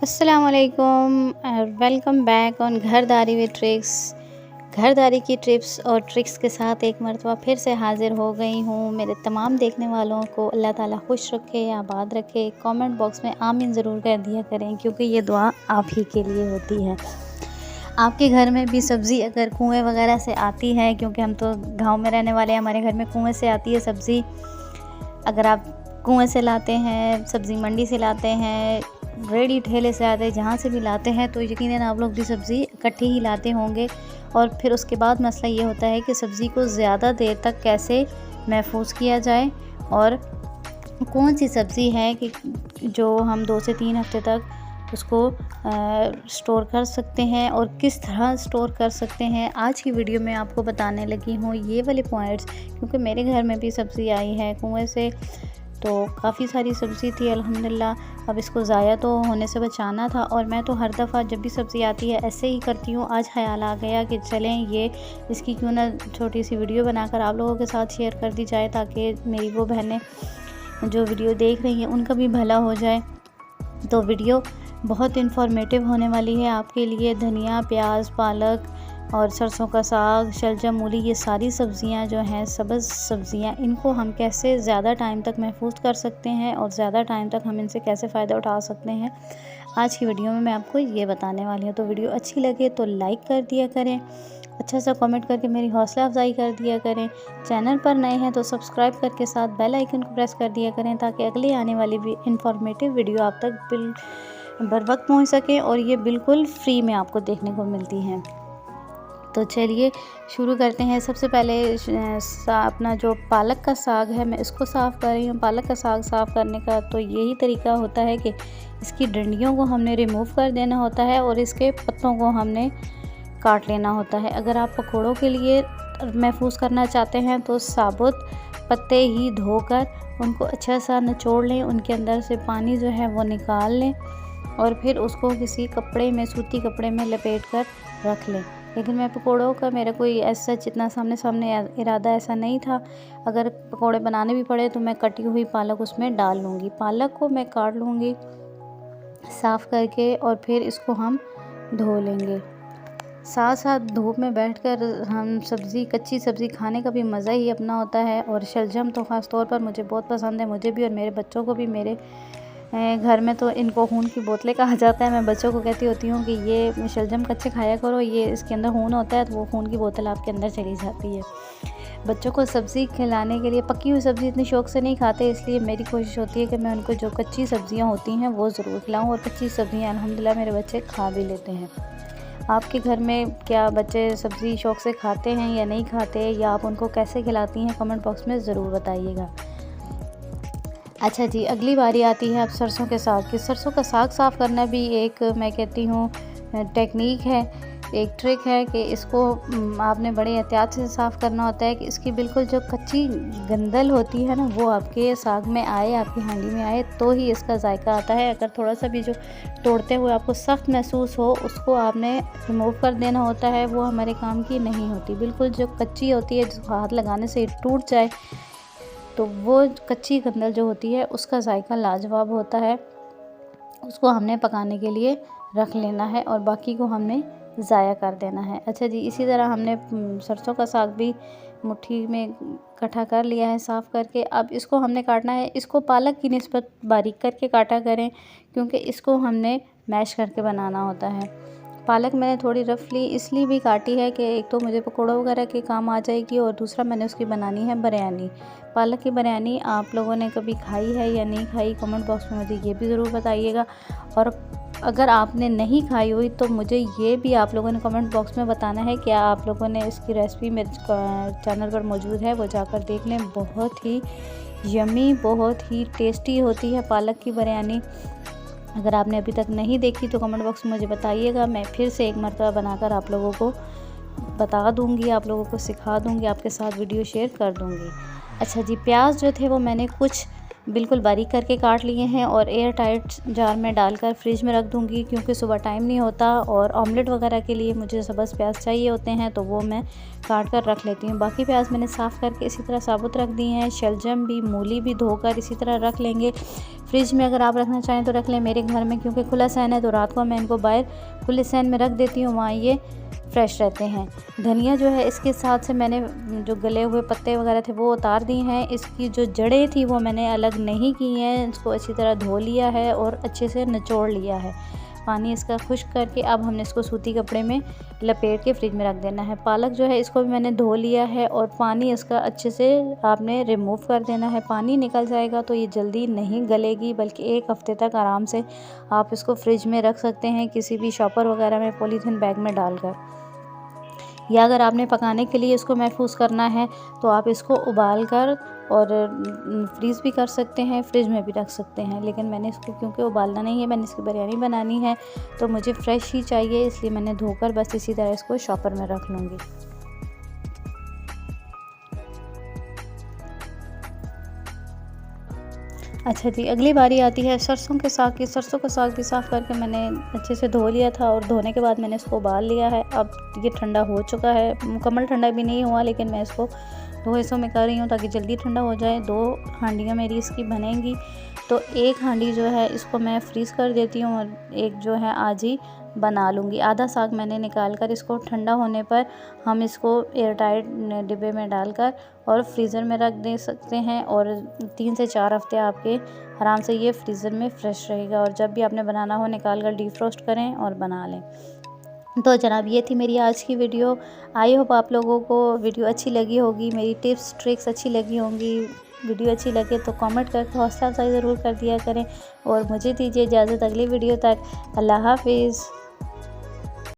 अस्सलामुअलैकुम welcome back on Ghardari with tricks. घरदारी की टिप्स और ट्रिक्स के साथ एक मरतबा फिर से हाज़िर हो गई हूँ। मेरे तमाम देखने वालों को अल्लाह ताला खुश रखे, आबाद रखे। कमेंट बॉक्स में आमीन ज़रूर कर दिया करें, क्योंकि ये दुआ आप ही के लिए होती है। आपके घर में भी सब्ज़ी अगर कुएँ वगैरह से आती है, क्योंकि हम तो गाँव में रहने वाले हैं, हमारे घर में कुएँ से आती है सब्ज़ी। अगर आप कुएँ से लाते हैं, सब्ज़ी मंडी से लाते हैं, रेडी ठेले से आते हैं, जहाँ से भी लाते हैं, तो यकीनन आप लोग भी सब्ज़ी इकट्ठी ही लाते होंगे। और फिर उसके बाद मसला ये होता है कि सब्ज़ी को ज़्यादा देर तक कैसे महफूज किया जाए, और कौन सी सब्ज़ी है कि जो हम 2 से 3 हफ़्ते तक उसको स्टोर कर सकते हैं और किस तरह स्टोर कर सकते हैं। आज की वीडियो में आपको बताने लगी हूँ ये वाले पॉइंट्स, क्योंकि मेरे घर में भी सब्ज़ी आई है कुएँ से, तो काफ़ी सारी सब्ज़ी थी अल्हम्दुलिल्लाह। अब इसको ज़ाया तो होने से बचाना था, और मैं तो हर दफ़ा जब भी सब्ज़ी आती है ऐसे ही करती हूँ। आज ख़याल आ गया कि चलें ये इसकी क्यों ना छोटी सी वीडियो बनाकर आप लोगों के साथ शेयर कर दी जाए, ताकि मेरी वो बहनें जो वीडियो देख रही हैं उनका भी भला हो जाए। तो वीडियो बहुत इन्फॉर्मेटिव होने वाली है आपके लिए। धनिया, प्याज, पालक और सरसों का साग, शलजम, मूली, ये सारी सब्ज़ियां जो हैं सब्ज़ सब्ज़ियां, इनको हम कैसे ज़्यादा टाइम तक महफूज कर सकते हैं और ज़्यादा टाइम तक हम इनसे कैसे फ़ायदा उठा सकते हैं, आज की वीडियो में मैं आपको ये बताने वाली हूँ। तो वीडियो अच्छी लगे तो लाइक कर दिया करें, अच्छा सा कमेंट करके मेरी हौसला अफजाई कर दिया करें। चैनल पर नए हैं तो सब्सक्राइब करके साथ बेल आइकन को प्रेस कर दिया करें, ताकि अगली आने वाली भी इंफॉर्मेटिव वीडियो आप तक बर वक्त पहुँच सके, और ये बिल्कुल फ्री में आपको देखने को मिलती हैं। तो चलिए शुरू करते हैं। सबसे पहले अपना जो पालक का साग है मैं इसको साफ़ कर रही हूँ। पालक का साग साफ़ करने का तो यही तरीका होता है कि इसकी डंडियों को हमने रिमूव कर देना होता है और इसके पत्तों को हमने काट लेना होता है। अगर आप पकौड़ों के लिए महफूज करना चाहते हैं तो साबुत पत्ते ही धोकर उनको अच्छा सा निचोड़ लें, उनके अंदर से पानी जो है वो निकाल लें, और फिर उसको किसी कपड़े में, सूती कपड़े में लपेट कर रख लें। लेकिन मैं पकोड़ों का मेरा कोई ऐसा जितना सामने इरादा ऐसा नहीं था। अगर पकोड़े बनाने भी पड़े तो मैं कटी हुई पालक उसमें डाल लूँगी। पालक को मैं काट लूँगी साफ़ करके, और फिर इसको हम धो लेंगे। साथ साथ धूप में बैठकर हम कच्ची सब्ज़ी खाने का भी मज़ा ही अपना होता है। और शलजम तो ख़ास तौर पर मुझे बहुत पसंद है, मुझे भी और मेरे बच्चों को भी। मेरे घर में तो इनको खून की बोतलें कहा जाता है। मैं बच्चों को कहती होती हूँ कि ये शलजम कच्चे खाया करो, ये इसके अंदर खून होता है, तो वो खून की बोतल आपके अंदर चली जाती है। बच्चों को सब्ज़ी खिलाने के लिए पकी हुई सब्ज़ी इतनी शौक़ से नहीं खाते, इसलिए मेरी कोशिश होती है कि मैं उनको जो कच्ची सब्ज़ियाँ होती हैं वो ज़रूर खिलाऊँ, और कच्ची सब्ज़ियाँ अल्हम्दुलिल्लाह मेरे बच्चे खा भी लेते हैं। आपके घर में क्या बच्चे सब्ज़ी शौक़ से खाते हैं या नहीं खाते, या आप उनको कैसे खिलाती हैं, कमेंट बॉक्स में ज़रूर बताइएगा। अच्छा जी, अगली बारी आती है अब सरसों के साग की। सरसों का साग साफ़ करना भी एक, मैं कहती हूँ, टेक्निक है, एक ट्रिक है कि इसको आपने बड़े एहतियात से साफ़ करना होता है कि इसकी बिल्कुल जो कच्ची गंदल होती है ना, वो आपके साग में आए, आपकी हांडी में आए, तो ही इसका जायका आता है। अगर थोड़ा सा भी जो तोड़ते हुए आपको सख्त महसूस हो, उसको आपने रिमूव कर देना होता है, वो हमारे काम की नहीं होती। बिल्कुल जो कच्ची होती है, जिसको हाथ लगाने से टूट जाए, तो वो कच्ची गंदल जो होती है उसका जायका लाजवाब होता है। उसको हमने पकाने के लिए रख लेना है और बाकी को हमने ज़ाया कर देना है। अच्छा जी, इसी तरह हमने सरसों का साग भी मुट्ठी में इकट्ठा कर लिया है साफ़ करके। अब इसको हमने काटना है। इसको पालक की निस्बत बारीक करके काटा करें, क्योंकि इसको हमने मैश करके बनाना होता है। पालक मैंने थोड़ी रफली इसलिए भी काटी है कि एक तो मुझे पकौड़ों वगैरह के काम आ जाएगी, और दूसरा मैंने उसकी बनानी है बिरयानी। पालक की बिरयानी आप लोगों ने कभी खाई है या नहीं खाई, कमेंट बॉक्स में मुझे ये भी ज़रूर बताइएगा। और अगर आपने नहीं खाई हुई तो मुझे ये भी आप लोगों ने कमेंट बॉक्स में बताना है। क्या आप लोगों ने इसकी रेसिपी मेरे चैनल पर मौजूद है, वो जाकर देख लें। बहुत ही यमी, बहुत ही टेस्टी होती है पालक की बिरयानी। अगर आपने अभी तक नहीं देखी तो कमेंट बॉक्स में मुझे बताइएगा, मैं फिर से एक मरतबा बनाकर आप लोगों को बता दूंगी, आप लोगों को सिखा दूंगी, आपके साथ वीडियो शेयर कर दूंगी। अच्छा जी, प्याज जो थे वो मैंने कुछ बिल्कुल बारीक करके काट लिए हैं और एयर टाइट जार में डालकर फ्रिज में रख दूँगी, क्योंकि सुबह टाइम नहीं होता और ऑमलेट वगैरह के लिए मुझे बस प्याज चाहिए होते हैं, तो वो मैं काट कर रख लेती हूँ। बाकी प्याज मैंने साफ़ करके इसी तरह साबुत रख दी हैं। शलजम भी, मूली भी धोकर इसी तरह रख लेंगे। फ्रिज में अगर आप रखना चाहें तो रख लें। मेरे घर में क्योंकि खुला सहन है तो रात को मैं इनको बाहर खुले सहन में रख देती हूँ, वहाँ ये फ्रेश रहते हैं। धनिया जो है इसके साथ से मैंने जो गले हुए पत्ते वगैरह थे वो उतार दिए हैं। इसकी जो जड़ें थी वो मैंने अलग नहीं की हैं। इसको अच्छी तरह धो लिया है और अच्छे से निचोड़ लिया है। पानी इसका खुश्क करके अब हमने इसको सूती कपड़े में लपेट के फ्रिज में रख देना है। पालक जो है इसको भी मैंने धो लिया है और पानी इसका अच्छे से आपने रिमूव कर देना है। पानी निकल जाएगा तो ये जल्दी नहीं गलेगी, बल्कि 1 हफ्ते तक आराम से आप इसको फ्रिज में रख सकते हैं, किसी भी शॉपर वगैरह में पॉलीथीन बैग में डालकर। या अगर आपने पकाने के लिए इसको महफूज करना है तो आप इसको उबाल कर और फ्रीज़ भी कर सकते हैं, फ्रिज में भी रख सकते हैं। लेकिन मैंने इसको क्योंकि उबालना नहीं है, मैंने इसकी बिरयानी बनानी है तो मुझे फ़्रेश ही चाहिए, इसलिए मैंने धोकर बस इसी तरह इसको शॉपर में रख लूँगी। अच्छा जी, अगली बारी आती है सरसों के साग की। सरसों का साग भी साफ़ करके मैंने अच्छे से धो लिया था और धोने के बाद मैंने इसको उबाल लिया है। अब ये ठंडा हो चुका है, मुकम्मल ठंडा भी नहीं हुआ, लेकिन मैं इसको 2 हिस्सों में कर रही हूँ ताकि जल्दी ठंडा हो जाए। 2 हांडियाँ मेरी इसकी बनेंगी, तो 1 हांडी जो है इसको मैं फ्रीज़ कर देती हूँ और 1 जो है आज ही बना लूँगी। आधा साग मैंने निकाल कर इसको ठंडा होने पर हम इसको एयर टाइट डिब्बे में डालकर और फ्रीज़र में रख दे सकते हैं और 3 से 4 हफ्ते आपके आराम से ये फ्रीज़र में फ्रेश रहेगा। और जब भी आपने बनाना हो निकाल कर डीफ्रोस्ट करें और बना लें। तो जनाब ये थी मेरी आज की वीडियो। आई होप आप लोगों को वीडियो अच्छी लगी होगी, मेरी टिप्स ट्रिक्स अच्छी लगी होंगी। वीडियो अच्छी लगे तो कमेंट करके हौसला अफजाई ज़रूर कर दिया करें और मुझे दीजिए इजाज़त अगली वीडियो तक। अल्लाह हाफिज़।